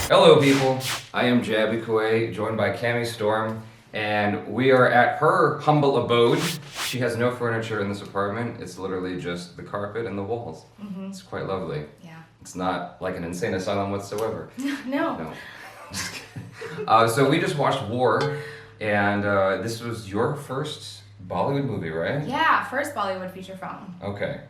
Hello people, I am Jaby KOAY, joined by Cami Storm, and we are at her humble abode. She has no furniture in this apartment, it's literally just the carpet and the walls. Mm-hmm. It's quite lovely. Yeah. It's not like an insane asylum whatsoever. No. So we just watched War, and this was your first Bollywood movie, right? Yeah, first Bollywood feature film. Okay.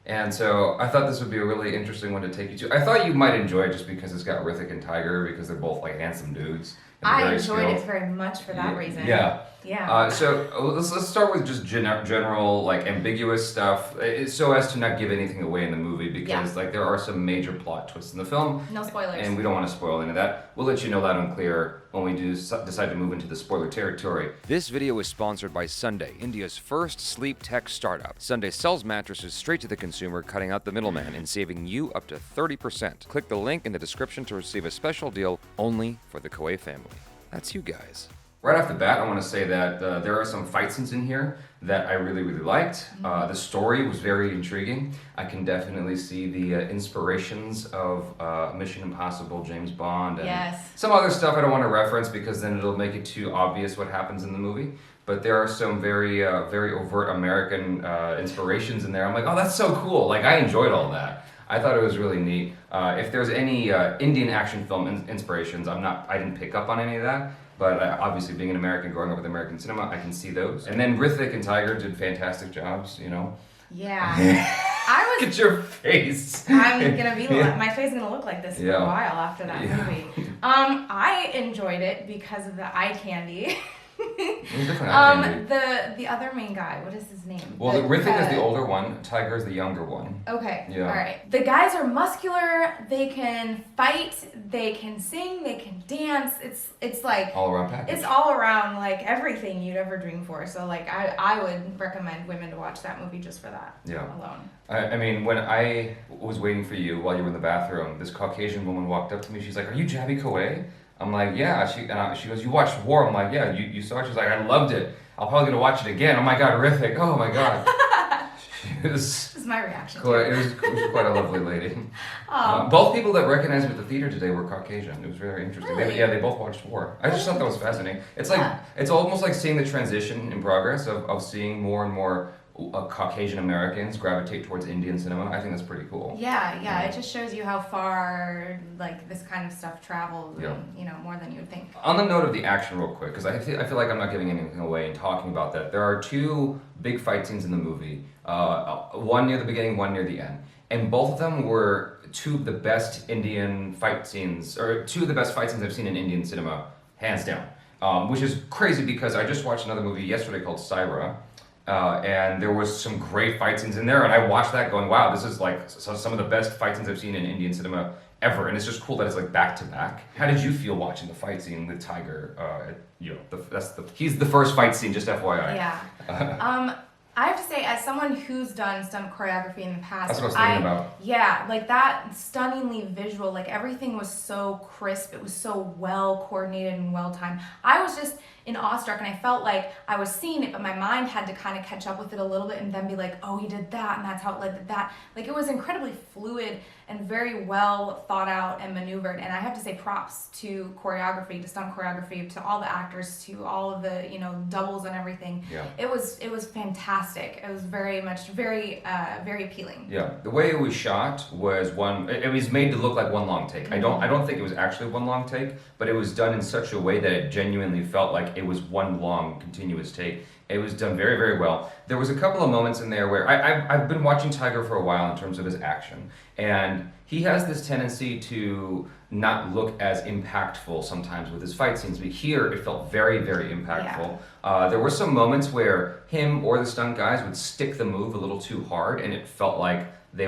And so I thought this would be a really interesting one to take you to. I thought you might enjoy it just because it's got Hrithik and Tiger, because they're both like handsome dudes. I enjoyed it very much for that reason. Yeah. Yeah. So let's start with just general like ambiguous stuff, so as to not give anything away in the movie, because like there are some major plot twists in the film. No spoilers. And we don't want to spoil any of that. We'll let you know loud and clear when we do decide to move into the spoiler territory. This video is sponsored by Sunday, India's first sleep tech startup. Sunday sells mattresses straight to the consumer, cutting out the middleman and saving you up to 30%. Click the link in the description to receive a special deal only for the KOAY family. That's you guys. Right off the bat, I want to say that there are some fight scenes in here that I really, really liked. The story was very intriguing. I can definitely see the inspirations of Mission Impossible, James Bond, and some other stuff I don't want to reference because then it'll make it too obvious what happens in the movie. But there are some very, very overt American inspirations in there. I'm like, oh, that's so cool. Like, I enjoyed all that. I thought it was really neat. If there's any Indian action film inspirations, I didn't pick up on any of that. But obviously, being an American, growing up with American cinema, I can see those. And then Hrithik and Tiger did fantastic jobs, you know? Yeah. Look at your face. I'm gonna be, my face is gonna look like this for a while after that movie. I enjoyed it because of the eye candy. The other main guy, what is his name? Well, Hrithik is the older one, Tiger is the younger one. Okay, yeah. Alright. The guys are muscular, they can fight, they can sing, they can dance. It's like all around package. It's all around like everything you'd ever dream for. So like I would recommend women to watch that movie just for that alone. I mean, when I was waiting for you while you were in the bathroom, this Caucasian woman walked up to me, she's like, "Are you Jaby KOAY?" I'm like, yeah. She goes, "You watched War?" I'm like, yeah. You saw it? She's like, "I loved it. I'm probably gonna watch it again." Oh my God, Hrithik. Oh my God. This is my reaction. It was quite a lovely lady. Both people that recognized me at the theater today were Caucasian. It was very interesting. Really? They both watched War. I just thought that was fascinating. It's like it's almost like seeing the transition in progress of seeing more and more Caucasian Americans gravitate towards Indian cinema. I think that's pretty cool. Yeah. It just shows you how far like this kind of stuff travels, and, more than you would think. On the note of the action, real quick, because I feel like I'm not giving anything away in talking about that. There are two big fight scenes in the movie. One near the beginning, one near the end, and both of them were two of the best Indian fight scenes, or two of the best fight scenes I've seen in Indian cinema, hands down. Which is crazy because I just watched another movie yesterday called Saira. And there was some great fight scenes in there, and I watched that going, wow, this is like some of the best fight scenes I've seen in Indian cinema ever, and it's just cool that it's like back to back. How did you feel watching the fight scene with Tiger? He's the first fight scene, just FYI. Yeah. I have to say, as someone who's done stunt choreography in the past, that's what I was thinking about. Yeah, like that stunningly visual, like everything was so crisp, it was so well coordinated and well timed. I was just in awestruck, and I felt like I was seeing it, but my mind had to kind of catch up with it a little bit and then be like, oh, he did that, and that's how it led to that. Like it was incredibly fluid and very well thought out and maneuvered, and I have to say props to choreography, to stunt choreography, to all the actors, to all of the doubles and everything. Yeah. It was fantastic. It was very appealing. Yeah, the way it was shot was it was made to look like one long take. Mm-hmm. I don't think it was actually one long take, but it was done in such a way that it genuinely felt like it was one long continuous take. It was done very, very well. There was a couple of moments in there where I've been watching Tiger for a while in terms of his action, and he has this tendency to not look as impactful sometimes with his fight scenes, but here it felt very, very impactful. Yeah. There were some moments where him or the stunt guys would stick the move a little too hard, and it felt like they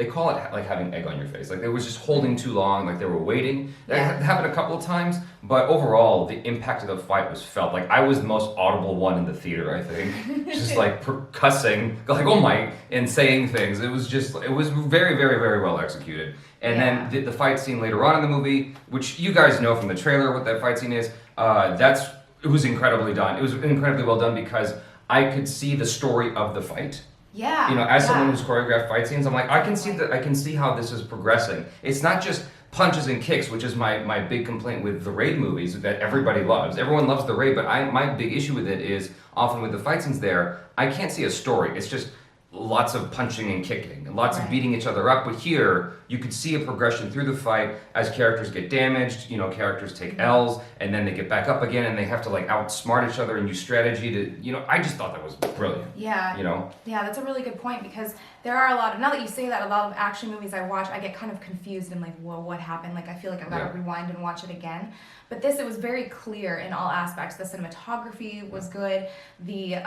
call it like having egg on your face. Like it was just holding too long, like they were waiting. That happened a couple of times, but overall the impact of the fight was felt. Like I was the most audible one in the theater, I think. Just like cussing, like oh my, and saying things. It was very, very, very well executed. And then the fight scene later on in the movie, which you guys know from the trailer what that fight scene is, it was incredibly done. It was incredibly well done because I could see the story of the fight. Yeah. As someone who's choreographed fight scenes, I'm like, I can see how this is progressing. It's not just punches and kicks, which is my big complaint with the Raid movies that everybody loves. Everyone loves the Raid, but my big issue with it is often with the fight scenes there, I can't see a story. It's just lots of punching and kicking, and lots of beating each other up. But here, you could see a progression through the fight as characters get damaged, characters take L's, and then they get back up again, and they have to like outsmart each other and use strategy to, I just thought that was brilliant. Yeah. Yeah, that's a really good point, because there are a lot of, now that you say that, a lot of action movies I watch, I get kind of confused and like, whoa, what happened? Like, I feel like I've got to rewind and watch it again. But this, it was very clear in all aspects. The cinematography was good. The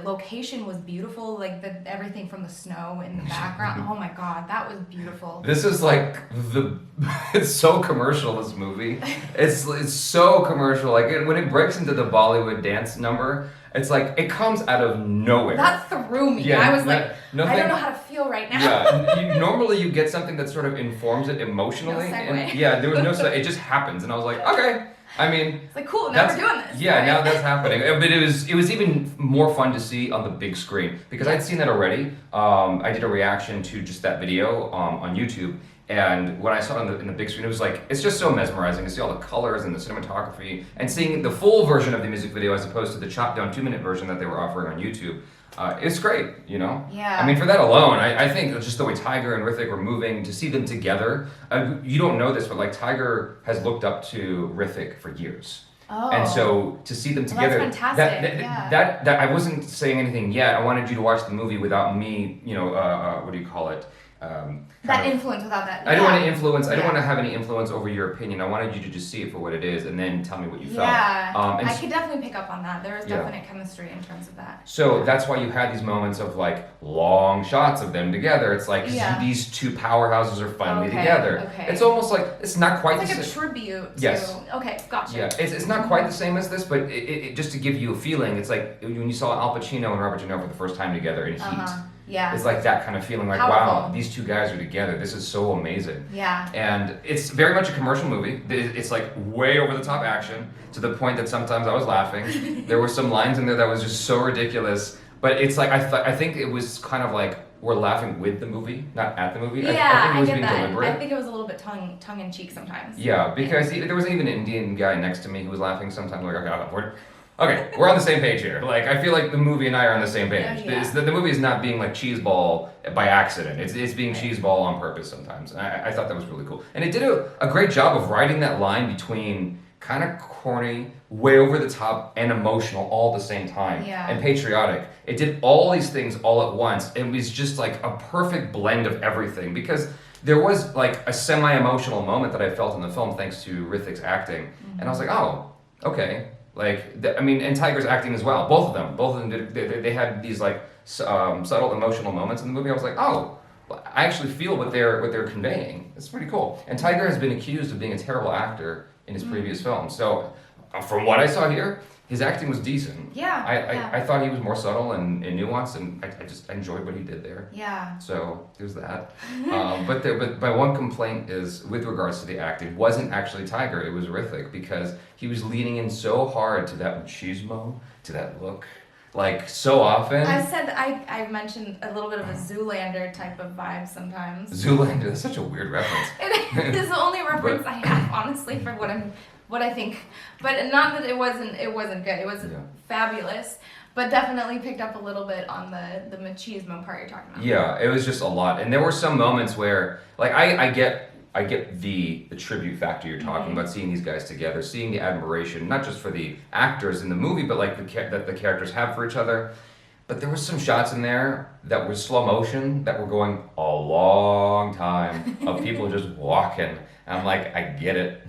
location was beautiful. Like everything from the snow in the background. Oh my God, that was beautiful. This is like it's so commercial. This movie, it's so commercial. Like when it breaks into the Bollywood dance number, it's like it comes out of nowhere. That threw me. Yeah, I was like, I don't know how to feel right now. Yeah, normally you get something that sort of informs it emotionally. No segue. And there was no segue. It just happens, and I was like, okay. I mean, it's like cool. Now we're doing this. Yeah, right? now that's happening. But it was even more fun to see on the big screen because I'd seen that already. I did a reaction to just that video on YouTube. And when I saw it in the big screen, it was like, it's just so mesmerizing to see all the colors and the cinematography and seeing the full version of the music video as opposed to the chopped down 2-minute version that they were offering on YouTube. It's great, Yeah. I mean, for that alone, I think just the way Tiger and Hrithik were moving, to see them together, you don't know this, but like Tiger has looked up to Hrithik for years. Oh. And so to see them together, that's fantastic. that I wasn't saying anything yet. I wanted you to watch the movie without me, what do you call it? That influence without that. I don't want to influence. I don't want to have any influence over your opinion. I wanted you to just see it for what it is, and then tell me what you felt. Yeah, I could definitely pick up on that. There was definite chemistry in terms of that. So that's why you had these moments of like long shots of them together. It's like these two powerhouses are finally together. Okay. It's almost like it's not quite it's the like same. a tribute. Yes. Okay, gotcha. Yeah, it's not quite the same as this, but it just to give you a feeling, it's like when you saw Al Pacino and Robert De Niro for the first time together in Heat. Yeah. It's like that kind of feeling, like, wow, these two guys are together. This is so amazing. Yeah. And it's very much a commercial movie. It's like way over the top action to the point that sometimes I was laughing. There were some lines in there that was just so ridiculous. But it's like, I think it was kind of like we're laughing with the movie, not at the movie. Yeah, I think it was get being that. deliberate. I think it was a little bit tongue in cheek sometimes. Yeah, because there was even an Indian guy next to me who was laughing sometimes. Like, okay, we're on the same page here. Like, I feel like the movie and I are on the same page. The movie is not being like cheeseball by accident. It's being cheeseball on purpose sometimes. And I thought that was really cool. And it did a great job of riding that line between kind of corny, way over the top, and emotional all at the same time. Yeah. And patriotic. It did all these things all at once. It was just like a perfect blend of everything. Because there was like a semi-emotional moment that I felt in the film thanks to Hrithik's acting. Mm-hmm. And I was like, oh, okay. Like, and Tiger's acting as well. Both of them did. They had these like subtle emotional moments in the movie. I was like, oh, I actually feel what they're conveying. It's pretty cool. And Tiger has been accused of being a terrible actor in his previous films. So, from what I saw here, his acting was decent. Yeah. I thought he was more subtle and nuanced, and I just enjoyed what he did there. Yeah. So there's that. But my one complaint is with regards to the acting wasn't actually Tiger. It was Hrithik, because he was leaning in so hard to that machismo, to that look, like so often. I mentioned a little bit of a Zoolander type of vibe sometimes. Zoolander, that's such a weird reference. It is the only reference I have, honestly, for what I think, but not that it wasn't good. It was fabulous, but definitely picked up a little bit on the machismo part you're talking about. Yeah, it was just a lot, and there were some moments where, like, I get the tribute factor you're talking about, seeing these guys together, seeing the admiration, not just for the actors in the movie, but like that the characters have for each other. But there was some shots in there that were slow motion that were going a long time of people just walking, and I'm like, I get it.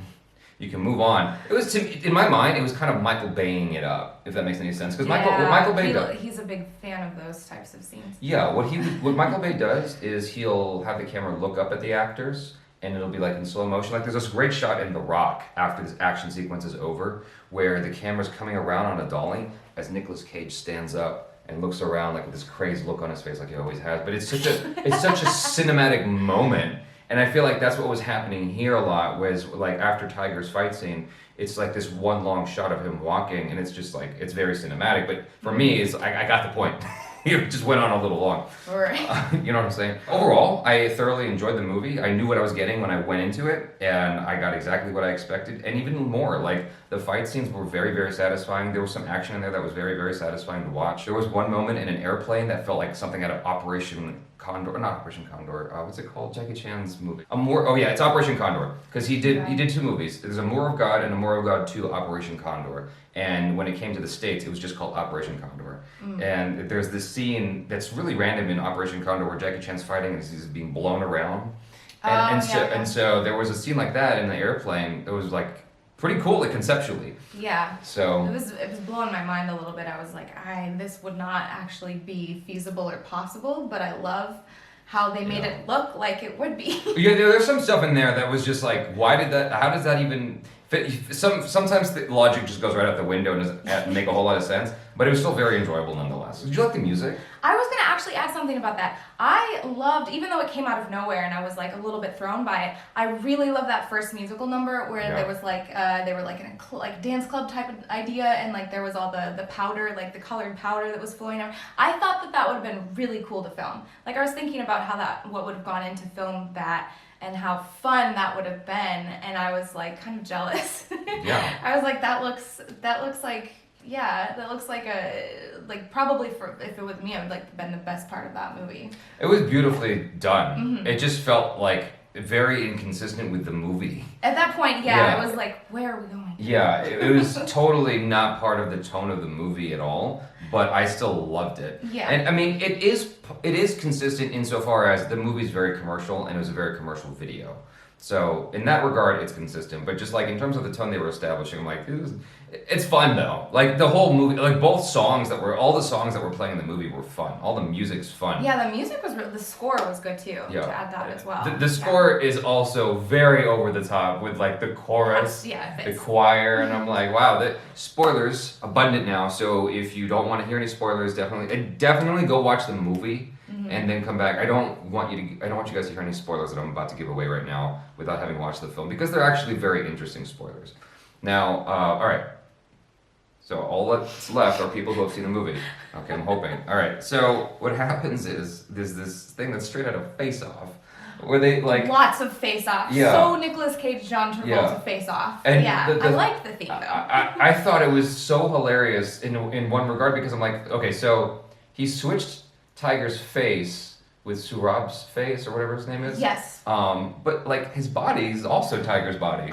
You can move on. It was, in my mind, it was kind of Michael Baying it up, if that makes any sense. Because what Michael Bay does, he's a big fan of those types of scenes. Yeah, what Michael Bay does is he'll have the camera look up at the actors, and it'll be like in slow motion. Like there's this great shot in The Rock after this action sequence is over, where the camera's coming around on a dolly as Nicolas Cage stands up and looks around like with this crazed look on his face, like he always has. But it's such a cinematic moment. And I feel like that's what was happening here a lot, was like after Tiger's fight scene, it's like this one long shot of him walking, and it's just like, it's very cinematic. But for me, I got the point. it just went on a little long. Right. You know what I'm saying? Overall, I thoroughly enjoyed the movie. I knew what I was getting when I went into it, and I got exactly what I expected, and even more. Like, the fight scenes were very, very satisfying. There was some action in there that was very, very satisfying to watch. There was one moment in an airplane that felt like something out of Operation Condor, not Operation Condor. What's it called? Jackie Chan's movie. It's Operation Condor, because he did two movies. There's a Moor of God and a Moor of God 2, Operation Condor. And when it came to the States, it was just called Operation Condor. And there's this scene that's really random in Operation Condor where Jackie Chan's fighting and he's being blown around. And so there was a scene like that in the airplane. It was like pretty cool, like conceptually. Yeah. So it was blowing my mind a little bit. I was like, this would not actually be feasible or possible, but I love how they made it look like it would be. Yeah, there's some stuff in there that was just like, how does that even fit? Sometimes the logic just goes right out the window and doesn't make a whole lot of sense, but it was still very enjoyable nonetheless. Did you like the music? I was going to actually ask something about that. I loved, even though it came out of nowhere and I was like a little bit thrown by it, I really loved that first musical number where there was like, they were like in a dance club type of idea, and like there was all the powder, like the colored powder that was flowing out. I thought that would have been really cool to film. Like I was thinking about what would have gone into film that and how fun that would have been, and I was like kind of jealous. Yeah. I was like, that looks like probably if it was me, it would like been the best part of that movie. It was beautifully done. It just felt like very inconsistent with the movie. At that point, I was like, where are we going? Yeah, it was totally not part of the tone of the movie at all, but I still loved it. Yeah. And I mean, it is consistent insofar as the movie's very commercial and it was a very commercial video. So in that regard, it's consistent. But just like in terms of the tone they were establishing, I'm like, it's fun though. Like the whole movie, like all the songs that were playing in the movie were fun. All the music's fun. Yeah, the music was the score was good too. Yeah. To add that as well. The score is also very over the top with like the chorus, the choir, and I'm like, wow. Spoilers abundant now. So if you don't want to hear any spoilers, definitely go watch the movie. And then come back. I don't want you guys to hear any spoilers that I'm about to give away right now without having watched the film, because they're actually very interesting spoilers. Now, all right. So all that's left are people who have seen the movie. Okay, I'm hoping. All right. So what happens is there's this thing that's straight out of Face Off, where they like lots of Face Off. Yeah. So Nicolas Cage, John Travolta Face Off. And I like the theme though. I thought it was so hilarious in one regard, because I'm like, okay, so he switched Tiger's face with Surab's face or whatever his name is. Yes. But like his body is also Tiger's body,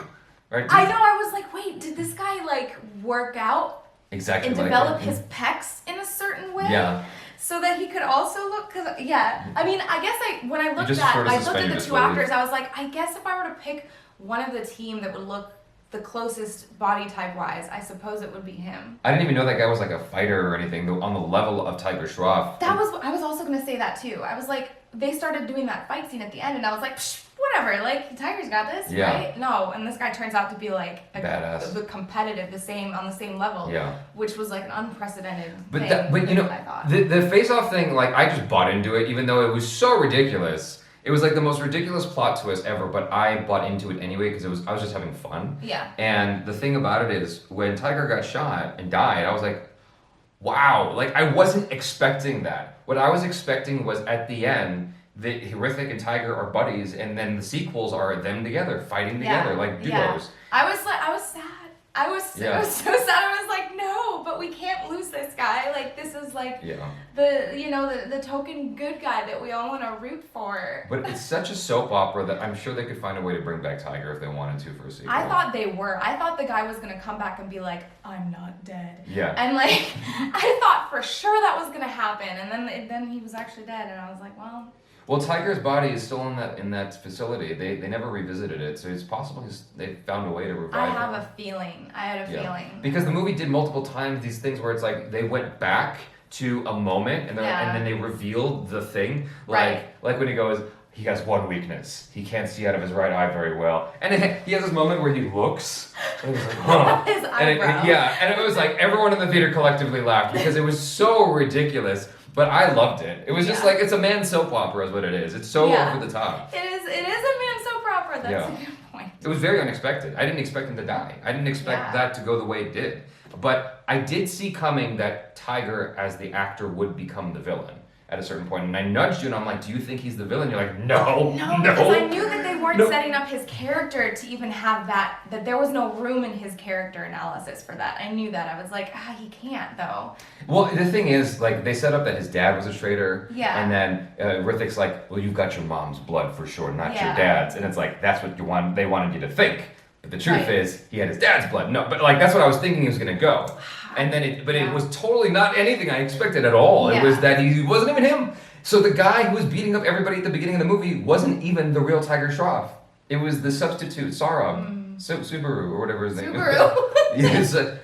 right? I know. I was like, wait, did this guy like work out exactly and like develop his pecs in a certain way? Yeah. So that he could also look, I mean, I guess when I looked at the two actors, I was like, I guess if I were to pick one of the team that would look the closest body type wise, I suppose it would be him. I didn't even know that guy was like a fighter or anything on the level of Tiger Shroff. I was also gonna say that too. I was like, they started doing that fight scene at the end, and I was like, whatever, like Tiger's got this, right? No, and this guy turns out to be like badass, competitive, on the same level, which was like an unprecedented thing. But you know, I thought. The face-off thing, like I just bought into it, even though it was so ridiculous. It was like the most ridiculous plot twist ever, but I bought into it anyway because I was just having fun. Yeah. And the thing about it is, when Tiger got shot and died, I was like, wow, like I wasn't expecting that. What I was expecting was at the end, Hrithik and Tiger are buddies, and then the sequels are them together, fighting together, like duos. Yeah. I was sad. I was so sad. I was like, no, but we can't lose this guy. Like, this is like the token good guy that we all want to root for. But it's such a soap opera that I'm sure they could find a way to bring back Tiger if they wanted to for a sequel. I thought they were. I thought the guy was going to come back and be like, I'm not dead. Yeah. And like, I thought for sure that was going to happen. And then he was actually dead. And I was like, well... Well, Tiger's body is still in that facility. They never revisited it, so it's possible they found a way to revive it. I had a feeling. Because the movie did multiple times these things where it's like they went back to a moment and then they revealed the thing. Like when he goes, he has one weakness. He can't see out of his right eye very well. And he has this moment where he looks. And he's like, huh. His eyebrow. And it was like everyone in the theater collectively laughed because it was so ridiculous. But I loved it. It was just like, it's a man soap opera is what it is. It's so over the top. It is a man soap opera. That's a good point. It was very unexpected. I didn't expect him to die. I didn't expect that to go the way it did. But I did see coming that Tiger, as the actor, would become the villain at a certain point. And I nudged you and I'm like, do you think he's the villain? You're like, no. Because I knew that they weren't setting up his character to even have that there was no room in his character analysis for that. I knew that. I was like, he can't though. Well, the thing is, like, they set up that his dad was a traitor. Yeah. And then Hrithik's like, well, you've got your mom's blood for sure, not your dad's. And it's like, that's what they wanted you to think. But the truth is, he had his dad's blood. No, but like, that's what I was thinking he was going to go. And then it was totally not anything I expected at all. It was that he wasn't even him. So the guy who was beating up everybody at the beginning of the movie wasn't even the real Tiger Shroff. It was the substitute Saurabh, Subaru or whatever his name is. Subaru.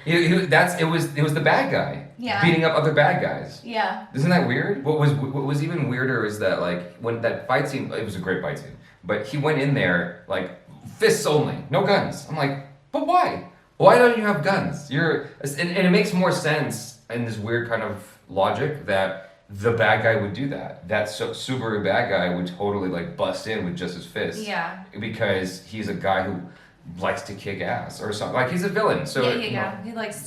It was the bad guy beating up other bad guys. Yeah. Isn't that weird? What was even weirder is that like when that fight scene, it was a great fight scene, but he went in there like fists only, no guns. I'm like, but why? Why don't you have guns? And it makes more sense in this weird kind of logic that the bad guy would do that. That Subaru bad guy would totally like bust in with just his fists. Yeah. Because he's a guy who likes to kick ass or something. Like he's a villain. So he likes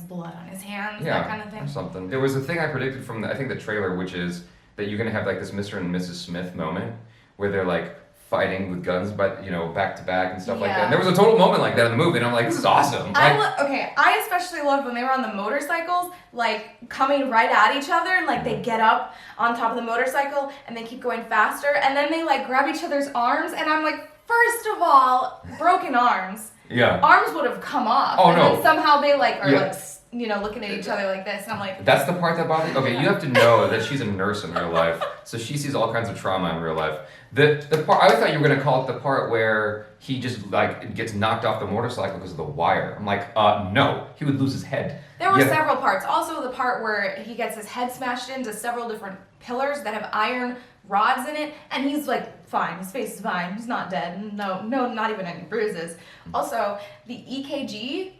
blood on his hands, that kind of thing. Or something. There was a thing I predicted from I think the trailer, which is that you're gonna have like this Mr. and Mrs. Smith moment where they're like fighting with guns, but back to back and stuff like that. And there was a total moment like that in the movie, and I'm like, this is awesome. I especially loved when they were on the motorcycles, like coming right at each other, and like they get up on top of the motorcycle and they keep going faster, and then they like grab each other's arms, and I'm like, first of all, broken arms. Yeah. Arms would have come off. Oh, and no. then somehow they like are like looking at each other like this, and I'm like... That's the part that bothers me? Okay, you have to know that she's a nurse in real life, so she sees all kinds of trauma in real life. The part, I thought you were going to call it the part where he just, like, gets knocked off the motorcycle because of the wire. I'm like, no, he would lose his head. There were several parts. Also the part where he gets his head smashed into several different pillars that have iron rods in it, and he's like, fine, his face is fine, he's not dead, no, not even any bruises. Also, the EKG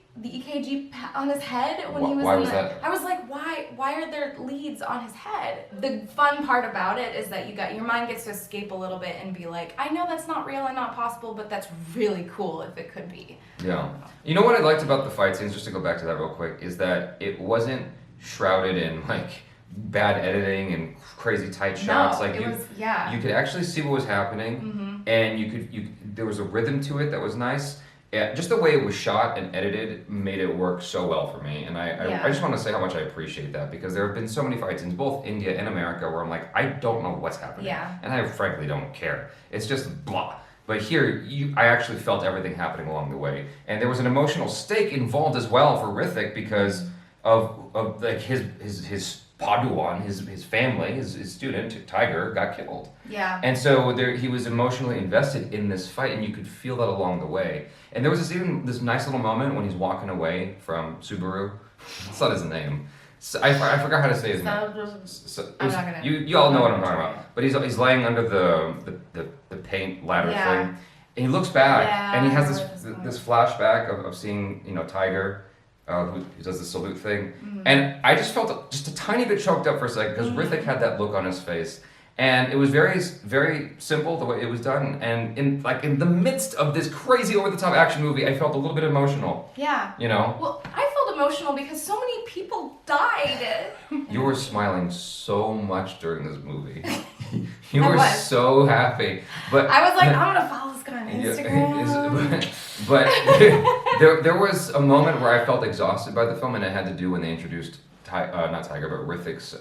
on his head when he was why was that? I was like, why are there leads on his head? The fun part about it is that your mind gets to escape a little bit and be like, I know that's not real and not possible, but that's really cool if it could be. Yeah. You know what I liked about the fight scenes, just to go back to that real quick, is that it wasn't shrouded in like bad editing and crazy tight shots. No, like you could actually see what was happening, and there was a rhythm to it that was nice. Yeah, just the way it was shot and edited made it work so well for me, and I just want to say how much I appreciate that, because there have been so many fight scenes, both India and America, where I'm like, I don't know what's happening, and I frankly don't care. It's just blah. But here, I actually felt everything happening along the way, and there was an emotional stake involved as well for Hrithik because of like his Paduan, his family, his student, Tiger, got killed. Yeah. And so he was emotionally invested in this fight, and you could feel that along the way. And there was this nice little moment when he's walking away from Subaru. That's not his name. So I forgot how to say his name. I'm not gonna. You all know what I'm talking about. But he's laying under the paint ladder thing, and he looks back, and he has this flashback of seeing Tiger. Who does the salute thing, and I just felt just a tiny bit choked up for a second because Hrithik had that look on his face, and it was very, very simple the way it was done. And in the midst of this crazy over the top action movie, I felt a little bit emotional. Yeah. Well, I felt emotional because so many people died. You were smiling so much during this movie. You were so happy, but I was like, I'm gonna follow this guy on Instagram. But there was a moment where I felt exhausted by the film, and it had to do when they introduced not Tiger, but Hrithik's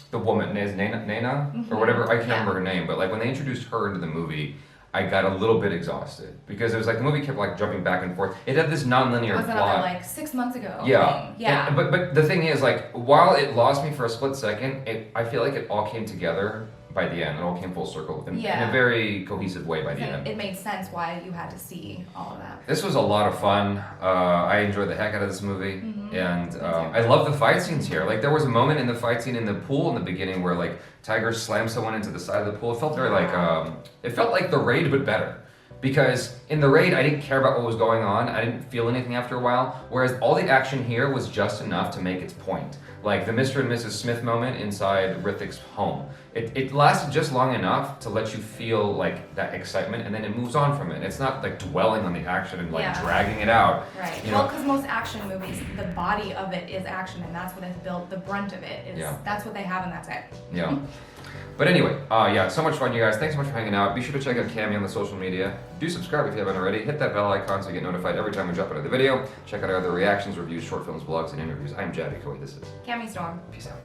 the woman, Naina or whatever. I can't remember her name, but like when they introduced her into the movie, I got a little bit exhausted because it was like the movie kept like jumping back and forth. It had this non-linear plot. Wasn't like 6 months ago? Yeah. Yeah. But the thing is, like, while it lost me for a split second, I feel like it all came together by the end. It all came full circle in a very cohesive way by the end. It made sense why you had to see all of that. This was a lot of fun. I enjoyed the heck out of this movie, and I love the fight scenes here. Like there was a moment in the fight scene in the pool in the beginning where like Tiger slammed someone into the side of the pool. It felt very like it felt like The Raid but better. Because in The Raid, I didn't care about what was going on. I didn't feel anything after a while. Whereas all the action here was just enough to make its point. Like the Mr. and Mrs. Smith moment inside Hrithik's home. It lasted just long enough to let you feel like that excitement, and then it moves on from it. It's not like dwelling on the action and like dragging it out. Right. You Well, know? because most action movies, the body of it is action, and that's what it's built. The brunt of it is that's what they have, and that's it. Yeah. But anyway, yeah, so much fun, you guys. Thanks so much for hanging out. Be sure to check out Cami on the social media. Do subscribe if you haven't already. Hit that bell icon so you get notified every time we drop another video. Check out our other reactions, reviews, short films, blogs, and interviews. I'm Jaby KOAY. This is Cami Storm. Peace out.